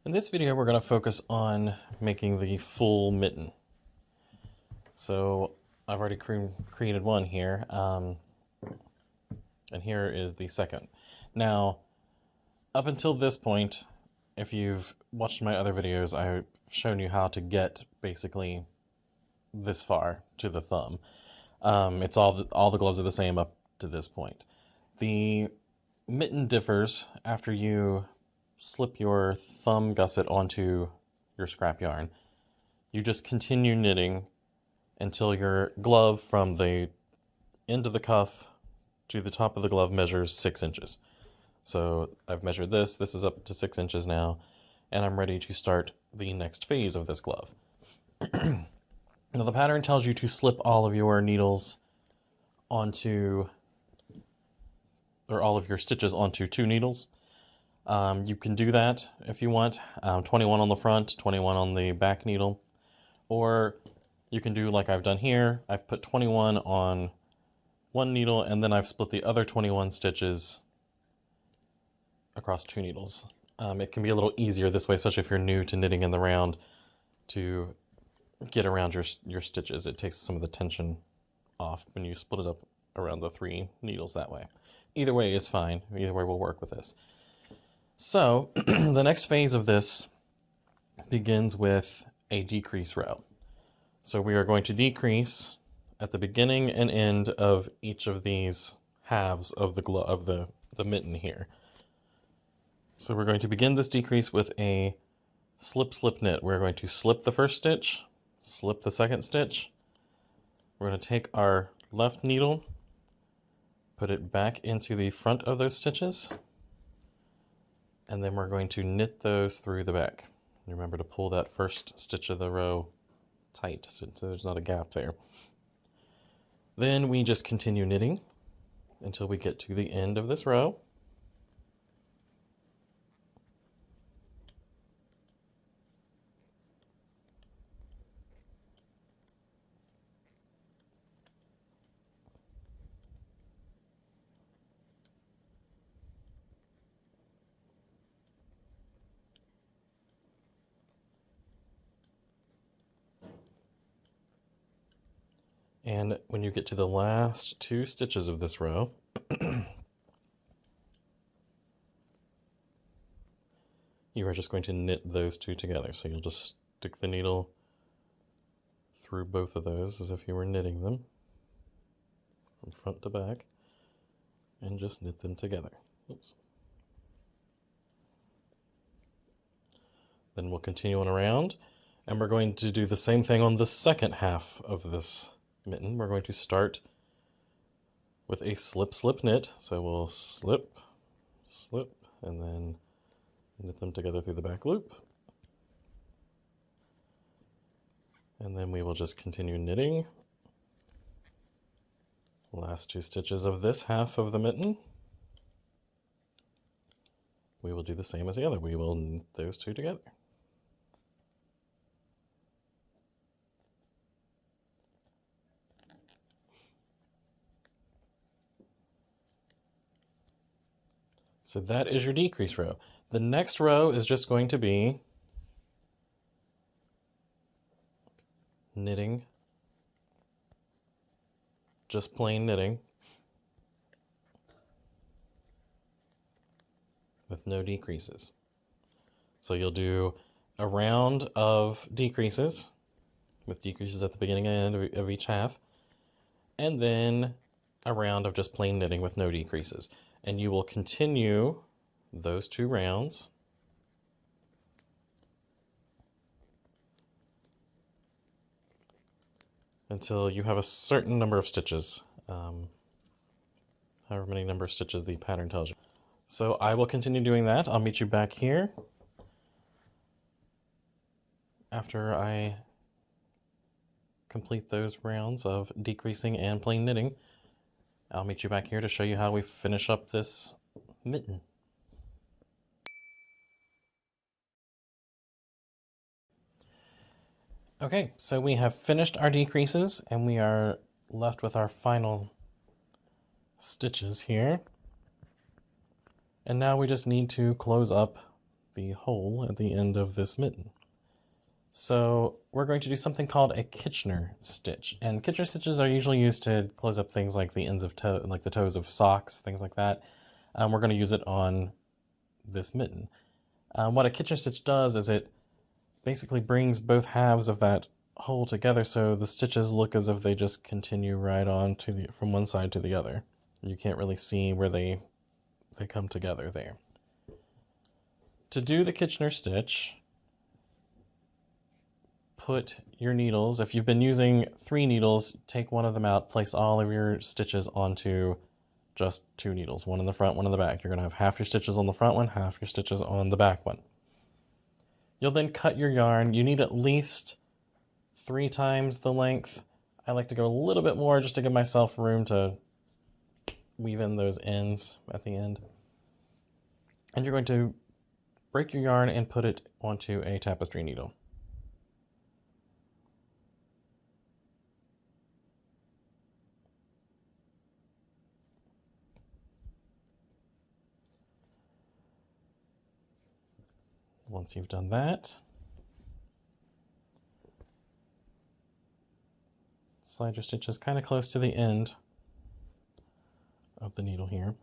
In this video, we're going to focus on making the full mitten. So I've already created one here, and here is the second. Now, up until this point, if you've watched my other videos, I've shown you how to get basically this far to the thumb. It's all the gloves are the same up to this point. The mitten differs after you slip your thumb gusset onto your scrap yarn. You just continue knitting until your glove from the end of the cuff to the top of the glove measures 6 inches. So I've measured this is up to 6 inches now, and I'm ready to start the next phase of this glove. Now the pattern tells you to slip all of your needles onto, or all of your stitches onto 2 needles. You can do that if you want, 21 on the front, 21 on the back needle, or you can do like I've done here. I've put 21 on one needle and then I've split the other 21 stitches across 2 needles. It can be a little easier this way, especially if you're new to knitting in the round, to get around your stitches. It takes some of the tension off when you split it up around the 3 needles that way. Either way is fine. Either way will work with this. So the next phase of this begins with a decrease row. So we are going to decrease at the beginning and end of each of these halves of the mitten here. So we're going to begin this decrease with a slip knit. We're going to slip the first stitch, slip the second stitch. We're going to take our left needle, put it back into the front of those stitches, and then we're going to knit those through the back. Remember to pull that first stitch of the row tight so there's not a gap there. Then we just continue knitting until we get to the end of this row. And when you get to the last 2 stitches of this row, you are just going to knit those 2 together. So you'll just stick the needle through both of those as if you were knitting them from front to back, and just knit them together. Oops. Then we'll continue on around, and we're going to do the same thing on the second half of this mitten. We're going to start with a slip knit. So we'll slip, and then knit them together through the back loop. And then we will just continue knitting the last 2 stitches of this half of the mitten. We will do the same as the other. We will knit those 2 together. So that is your decrease row. The next row is just going to be knitting, just plain knitting, with no decreases. So you'll do a round of decreases, with decreases at the beginning and end of each half, and then a round of just plain knitting with no decreases. And you will continue those 2 rounds until you have a certain number of stitches, however many number of stitches the pattern tells you. So I will continue doing that. I'll meet you back here after I complete those rounds of decreasing and plain knitting. I'll meet you back here to show you how we finish up this mitten. Okay, so we have finished our decreases and we are left with our final stitches here. And now we just need to close up the hole at the end of this mitten. So we're going to do something called a Kitchener stitch. And Kitchener stitches are usually used to close up things like the ends of like the toes of socks, things like that. We're going to use it on this mitten. What a Kitchener stitch does is it basically brings both halves of that hole together, so the stitches look as if they just continue right on to from one side to the other. You can't really see where they come together there. To do the Kitchener stitch, put your needles, if you've been using 3 needles, take one of them out, place all of your stitches onto just 2 needles, one in the front, one in the back. You're going to have half your stitches on the front one, half your stitches on the back one. You'll then cut your yarn. You need at least 3 times the length. I like to go a little bit more just to give myself room to weave in those ends at the end. And you're going to break your yarn and put it onto a tapestry needle. Once you've done that, slide your stitches kind of close to the end of the needle here.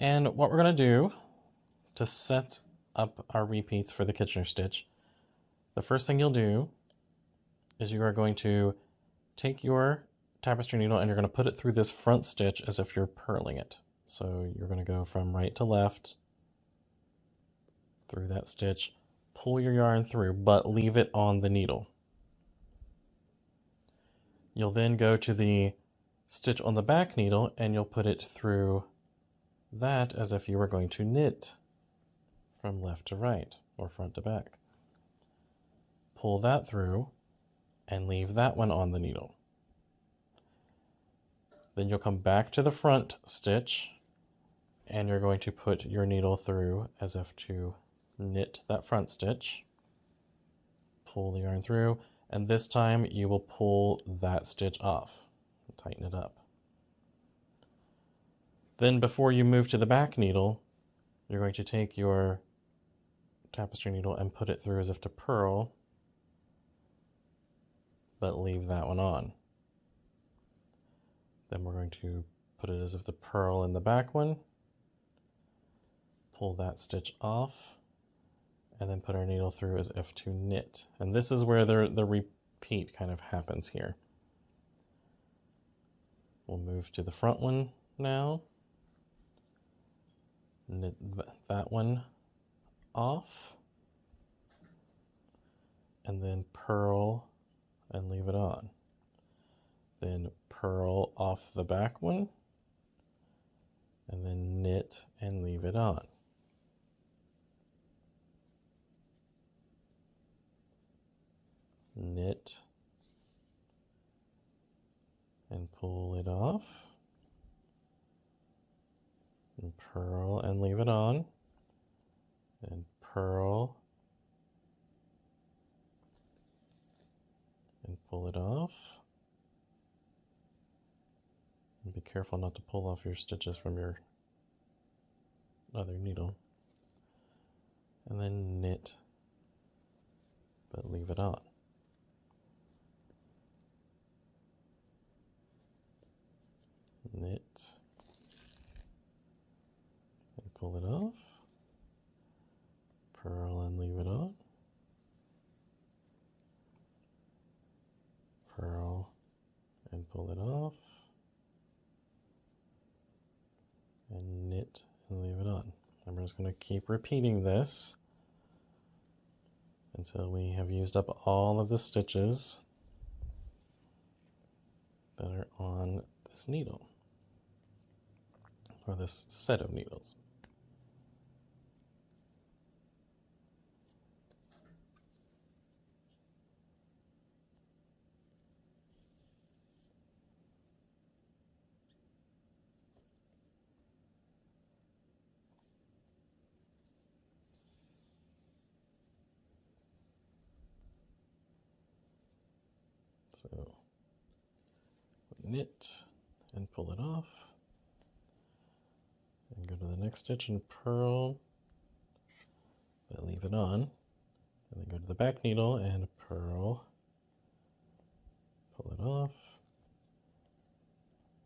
And what we're going to do to set up our repeats for the Kitchener stitch, the first thing you'll do is you are going to take your tapestry needle and you're going to put it through this front stitch as if you're purling it. So you're going to go from right to left through that stitch, pull your yarn through, but leave it on the needle. You'll then go to the stitch on the back needle and you'll put it through that as if you were going to knit from left to right or front to back. Pull that through and leave that one on the needle. Then you'll come back to the front stitch and you're going to put your needle through as if to knit that front stitch. Pull the yarn through, and this time you will pull that stitch off and tighten it up. Then before you move to the back needle, you're going to take your tapestry needle and put it through as if to purl, but leave that one on. Then we're going to put it as if to purl in the back one, pull that stitch off, and then put our needle through as if to knit. And this is where the repeat kind of happens here. We'll move to the front one now. Knit that one off. And then purl and leave it on. Then purl off the back one. And then knit and leave it on. Knit and pull it off, and purl and leave it on, and purl and pull it off, and be careful not to pull off your stitches from your other needle, and then knit but leave it on. Knit and pull it off, purl and leave it on, purl and pull it off, and knit and leave it on. And we're just going to keep repeating this until we have used up all of the stitches that are on this needle, or this set of needles. So knit and pull it off, and go to the next stitch and purl, but leave it on. And then go to the back needle and purl, pull it off,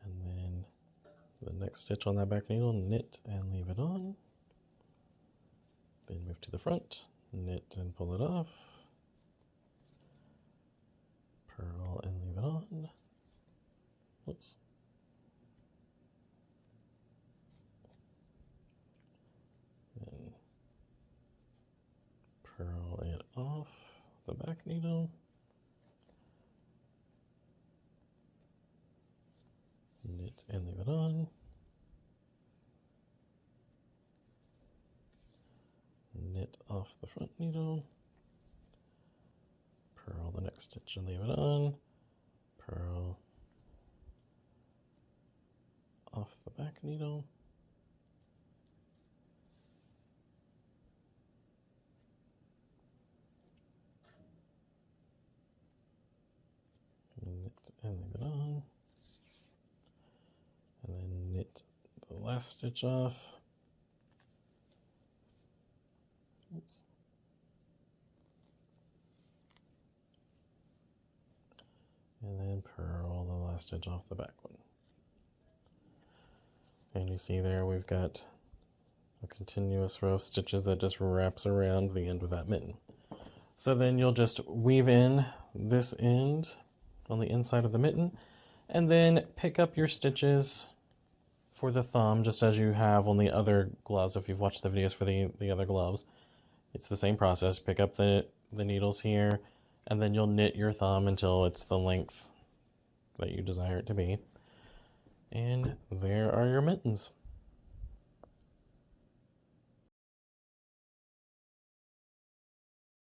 and then the next stitch on that back needle, knit and leave it on. Then move to the front, knit and pull it off, purl and leave it on. Whoops. Then purl it off the back needle. Knit and leave it on. Knit off the front needle. Purl the next stitch and leave it on. Purl off the back needle. Knit and leave it on. And then knit the last stitch off. Oops. And then purl the last stitch off the back one. And you see there we've got a continuous row of stitches that just wraps around the end of that mitten. So then you'll just weave in this end on the inside of the mitten, and then pick up your stitches for the thumb just as you have on the other gloves. If you've watched the videos for the other gloves, it's the same process. Pick up the needles here, and then you'll knit your thumb until it's the length that you desire it to be. And there are your mittens.